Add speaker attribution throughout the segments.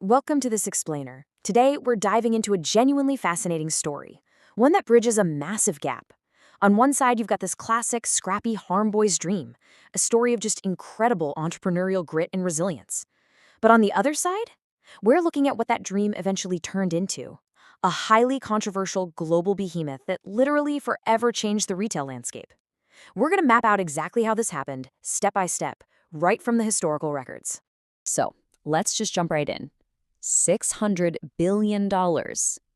Speaker 1: Welcome to This Explainer. Today, we're diving into a genuinely fascinating story, one that bridges a massive gap. On one side, you've got this classic, scrappy farm boy's dream, a story of just incredible entrepreneurial grit and resilience. But on the other side, we're looking at what that dream eventually turned into, a highly controversial global behemoth that literally forever changed the retail landscape. We're going to map out exactly how this happened, step by step, right from the historical records.
Speaker 2: So let's just jump right in. $600 billion.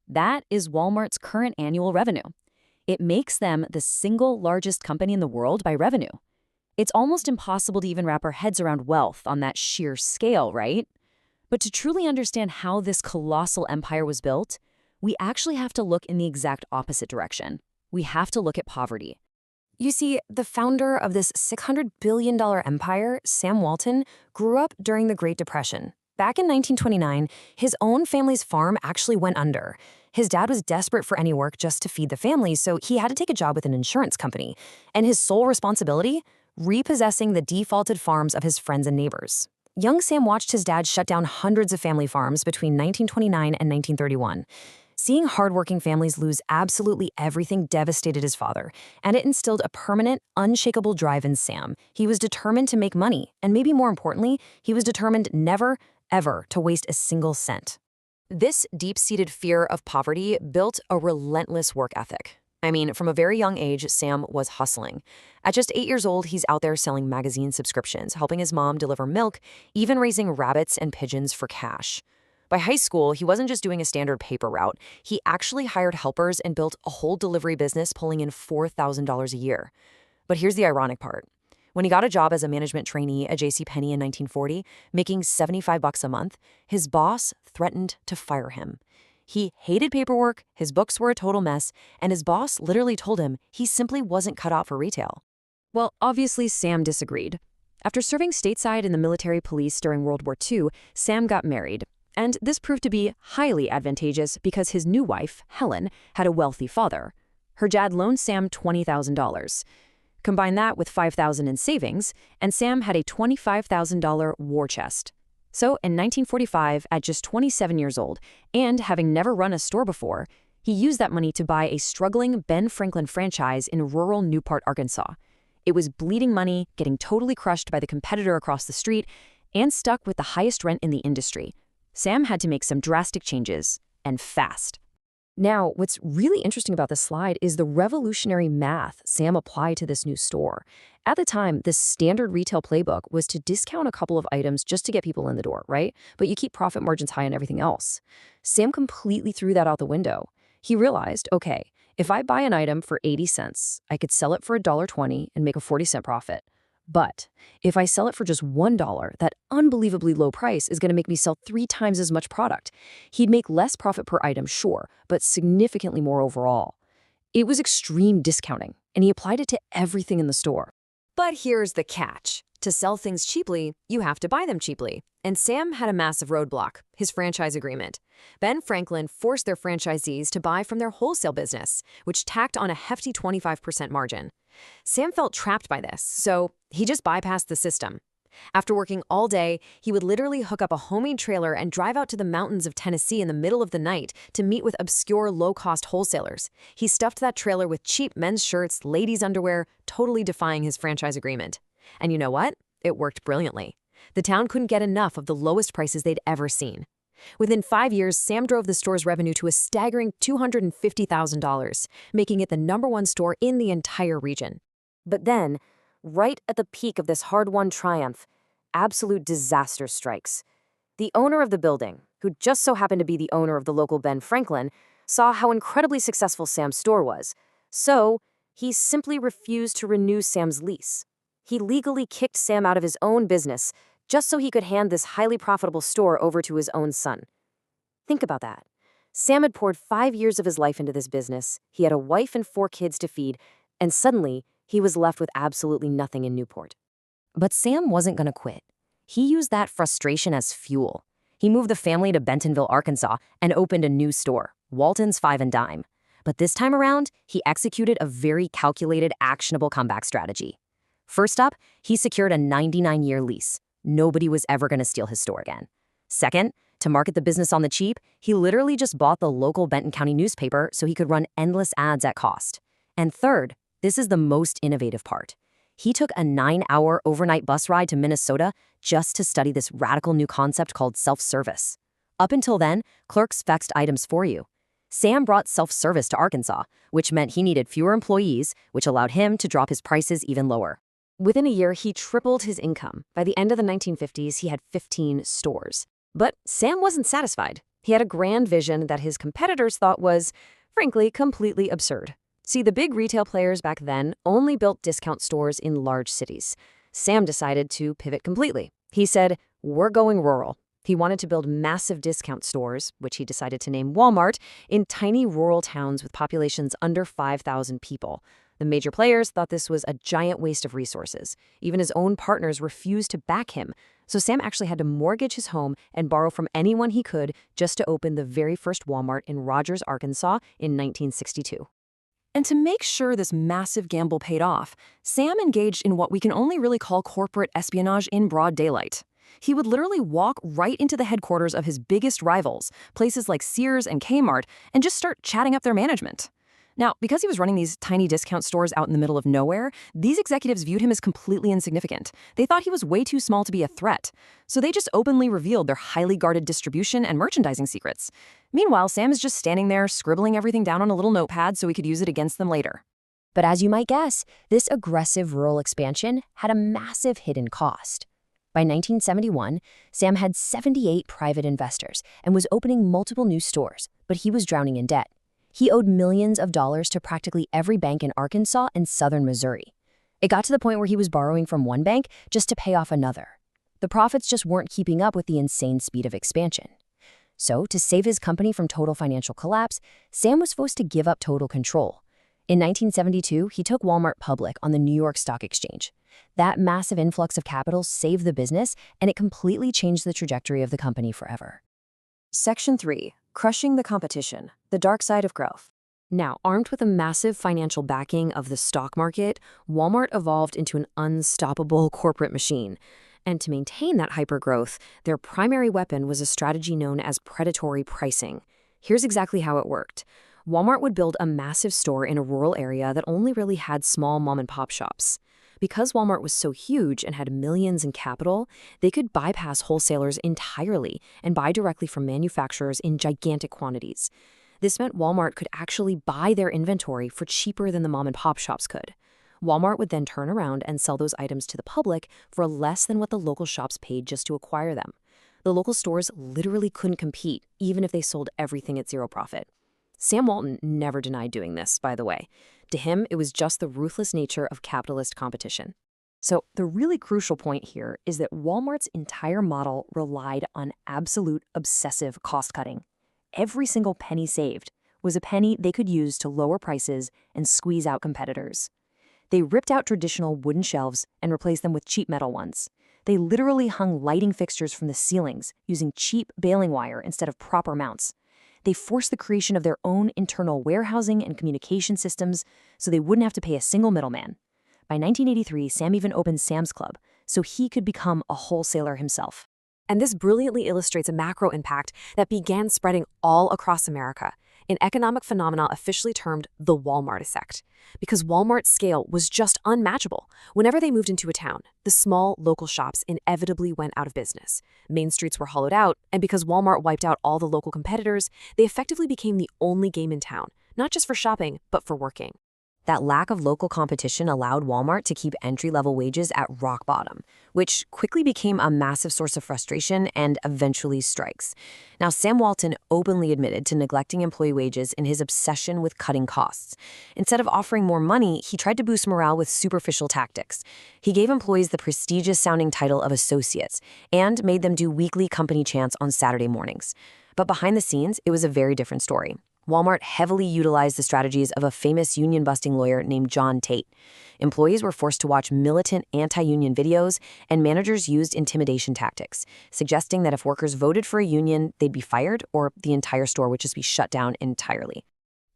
Speaker 2: That is Walmart's current annual revenue. It makes them the single largest company in the world by revenue. It's almost impossible to even wrap our heads around wealth on that sheer scale, right? But to truly understand how this colossal empire was built, we actually have to look in the exact opposite direction. We have to look at poverty.
Speaker 1: You see, the founder of this $600 billion empire, Sam Walton, grew up during the Great Depression. Back in 1929, his own family's farm actually went under. His dad was desperate for any work just to feed the family, so he had to take a job with an insurance company. And his sole responsibility? Repossessing the defaulted farms of his friends and neighbors. Young Sam watched his dad shut down hundreds of family farms between 1929 and 1931. Seeing hardworking families lose absolutely everything devastated his father, and it instilled a permanent, unshakable drive in Sam. He was determined to make money, and maybe more importantly, he was determined never, ever to waste a single cent. This deep-seated fear of poverty built a relentless work ethic. I mean, from a very young age, Sam was hustling. At just 8 years old, he's out there selling magazine subscriptions, helping his mom deliver milk, even raising rabbits and pigeons for cash. By high school, he wasn't just doing a standard paper route. He actually hired helpers and built a whole delivery business pulling in $4,000 a year. But here's the ironic part. When he got a job as a management trainee at JCPenney in 1940, making $75 a month, his boss threatened to fire him. He hated paperwork, his books were a total mess, and his boss literally told him he simply wasn't cut out for retail. Well, obviously, Sam disagreed. After serving stateside in the military police during World War II, Sam got married. And this proved to be highly advantageous because his new wife, Helen, had a wealthy father. Her dad loaned Sam $20,000. Combine that with $5,000 in savings, and Sam had a $25,000 war chest. So in 1945, at just 27 years old, and having never run a store before, he used that money to buy a struggling Ben Franklin franchise in rural Newport, Arkansas. It was bleeding money, getting totally crushed by the competitor across the street, and stuck with the highest rent in the industry. Sam had to make some drastic changes, and fast. Now, what's really interesting about this slide is the revolutionary math Sam applied to this new store. At the time, the standard retail playbook was to discount a couple of items just to get people in the door, right? But you keep profit margins high on everything else. Sam completely threw that out the window. He realized, okay, if I buy an item for 80 cents, I could sell it for $1.20 and make a 40-cent profit. But if I sell it for just $1, that unbelievably low price is going to make me sell 3 times as much product. He'd make less profit per item, sure, but significantly more overall. It was extreme discounting, and he applied it to everything in the store. But here's the catch. To sell things cheaply, you have to buy them cheaply. And Sam had a massive roadblock, his franchise agreement. Ben Franklin forced their franchisees to buy from their wholesale business, which tacked on a hefty 25% margin. Sam felt trapped by this, so he just bypassed the system. After working all day, he would literally hook up a homemade trailer and drive out to the mountains of Tennessee in the middle of the night to meet with obscure low-cost wholesalers. He stuffed that trailer with cheap men's shirts, ladies' underwear, totally defying his franchise agreement. And you know what? It worked brilliantly. The town couldn't get enough of the lowest prices they'd ever seen. Within 5 years, Sam drove the store's revenue to a staggering $250,000, making it the #1 store in the entire region. But then, right at the peak of this hard-won triumph, absolute disaster strikes. The owner of the building, who just so happened to be the owner of the local Ben Franklin, saw how incredibly successful Sam's store was. So, he simply refused to renew Sam's lease. He legally kicked Sam out of his own business just so he could hand this highly profitable store over to his own son. Think about that. Sam had poured 5 years of his life into this business, he had a wife and 4 kids to feed, and suddenly, he was left with absolutely nothing in Newport. But Sam wasn't going to quit. He used that frustration as fuel. He moved the family to Bentonville, Arkansas, and opened a new store, Walton's 5 and Dime. But this time around, he executed a very calculated, actionable comeback strategy. First up, he secured a 99-year lease. Nobody was ever going to steal his store again. Second, To market the business on the cheap, he literally just bought the local Benton County newspaper so he could run endless ads at cost. And third, this is the most innovative part. He took a 9-hour overnight bus ride to Minnesota just to study this radical new concept called self-service. Up until then, clerks faxed items for you. Sam brought self-service to Arkansas, which meant he needed fewer employees, which allowed him to drop his prices even lower. Within a year, he tripled his income. By the end of the 1950s, he had 15 stores. But Sam wasn't satisfied. He had a grand vision that his competitors thought was, frankly, completely absurd. See, the big retail players back then only built discount stores in large cities. Sam decided to pivot completely. He said, "We're going rural." He wanted to build massive discount stores, which he decided to name Walmart, in tiny rural towns with populations under 5,000 people. The major players thought this was a giant waste of resources. Even his own partners refused to back him. So Sam actually had to mortgage his home and borrow from anyone he could just to open the very first Walmart in Rogers, Arkansas in 1962. And to make sure this massive gamble paid off, Sam engaged in what we can only really call corporate espionage in broad daylight. He would literally walk right into the headquarters of his biggest rivals, places like Sears and Kmart, and just start chatting up their management. Now, because he was running these tiny discount stores out in the middle of nowhere, these executives viewed him as completely insignificant. They thought he was way too small to be a threat. So they just openly revealed their highly guarded distribution and merchandising secrets. Meanwhile, Sam is just standing there, scribbling everything down on a little notepad so he could use it against them later. But as you might guess, this aggressive rural expansion had a massive hidden cost. By 1971, Sam had 78 private investors and was opening multiple new stores, but he was drowning in debt. He owed millions of dollars to practically every bank in Arkansas and southern Missouri. It got to the point where he was borrowing from one bank just to pay off another. The profits just weren't keeping up with the insane speed of expansion. So, to save his company from total financial collapse, Sam was forced to give up total control. In 1972, he took Walmart public on the New York Stock Exchange. That massive influx of capital saved the business, and it completely changed the trajectory of the company forever. Section 3. Crushing the competition, the dark side of growth. Now, armed with a massive financial backing of the stock market, Walmart evolved into an unstoppable corporate machine. And to maintain that hypergrowth, their primary weapon was a strategy known as predatory pricing. Here's exactly how it worked. Walmart would build a massive store in a rural area that only really had small mom-and-pop shops. Because Walmart was so huge and had millions in capital, they could bypass wholesalers entirely and buy directly from manufacturers in gigantic quantities. This meant Walmart could actually buy their inventory for cheaper than the mom-and-pop shops could. Walmart would then turn around and sell those items to the public for less than what the local shops paid just to acquire them. The local stores literally couldn't compete, even if they sold everything at zero profit. Sam Walton never denied doing this, by the way. To him, it was just the ruthless nature of capitalist competition. So the really crucial point here is that Walmart's entire model relied on absolute obsessive cost-cutting. Every single penny saved was a penny they could use to lower prices and squeeze out competitors. They ripped out traditional wooden shelves and replaced them with cheap metal ones. They literally hung lighting fixtures from the ceilings using cheap baling wire instead of proper mounts. They forced the creation of their own internal warehousing and communication systems so they wouldn't have to pay a single middleman. By 1983, Sam even opened Sam's Club so he could become a wholesaler himself. And this brilliantly illustrates a macro impact that began spreading all across America, an economic phenomenon officially termed the Walmart effect. Because Walmart's scale was just unmatchable. Whenever they moved into a town, the small local shops inevitably went out of business. Main streets were hollowed out, and because Walmart wiped out all the local competitors, they effectively became the only game in town, not just for shopping, but for working. That lack of local competition allowed Walmart to keep entry-level wages at rock bottom, which quickly became a massive source of frustration and eventually strikes. Now, Sam Walton openly admitted to neglecting employee wages in his obsession with cutting costs. Instead of offering more money, he tried to boost morale with superficial tactics. He gave employees the prestigious-sounding title of associates and made them do weekly company chants on Saturday mornings. But behind the scenes, it was a very different story. Walmart heavily utilized the strategies of a famous union-busting lawyer named John Tate. Employees were forced to watch militant anti-union videos, and managers used intimidation tactics, suggesting that if workers voted for a union, they'd be fired or the entire store would just be shut down entirely.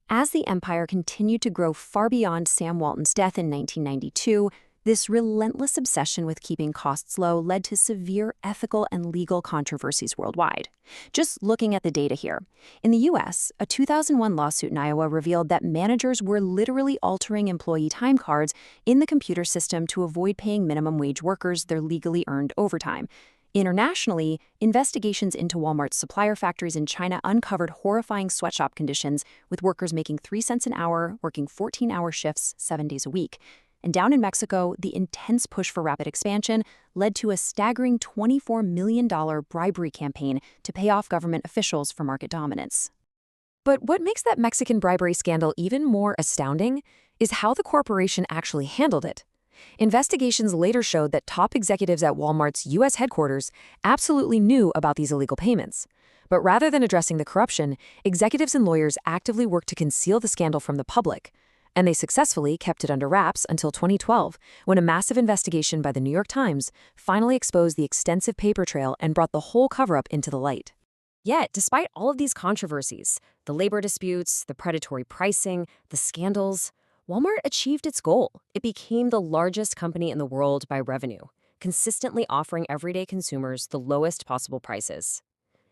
Speaker 1: As the empire continued to grow far beyond Sam Walton's death in 1992,
Speaker 2: This relentless obsession with keeping costs low led to severe ethical and legal controversies worldwide. Just looking at the data here. In the U.S., a 2001 lawsuit in Iowa revealed that managers were literally altering employee time cards in the computer system to avoid paying minimum wage workers their legally earned overtime. Internationally, investigations into Walmart's supplier factories in China uncovered horrifying sweatshop conditions, with workers making 3 cents an hour, working 14-hour shifts 7 days a week. And down in Mexico, the intense push for rapid expansion led to a staggering $24 million bribery campaign to pay off government officials for market dominance.
Speaker 1: But what makes that Mexican bribery scandal even more astounding is how the corporation actually handled it. Investigations later showed that top executives at Walmart's U.S. headquarters absolutely knew about these illegal payments. But rather than addressing the corruption, executives and lawyers actively worked to conceal the scandal from the public. And they successfully kept it under wraps until 2012, when a massive investigation by the New York Times finally exposed the extensive paper trail and brought the whole cover-up into the light. Yet, despite all of these controversies, the labor disputes, the predatory pricing, the scandals, Walmart achieved its goal. It became the largest company in the world by revenue, consistently offering everyday consumers the lowest possible prices.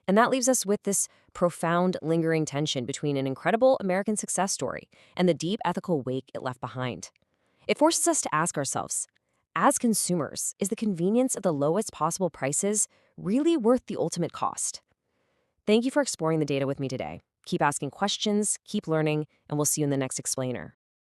Speaker 1: And that leaves us with this profound, lingering tension between an incredible American success story and the deep ethical wake it left behind. It forces us to ask ourselves, as consumers, is the convenience of the lowest possible prices really worth the ultimate cost? Thank you for exploring the data with me today. Keep asking questions, keep learning, and we'll see you in the next explainer.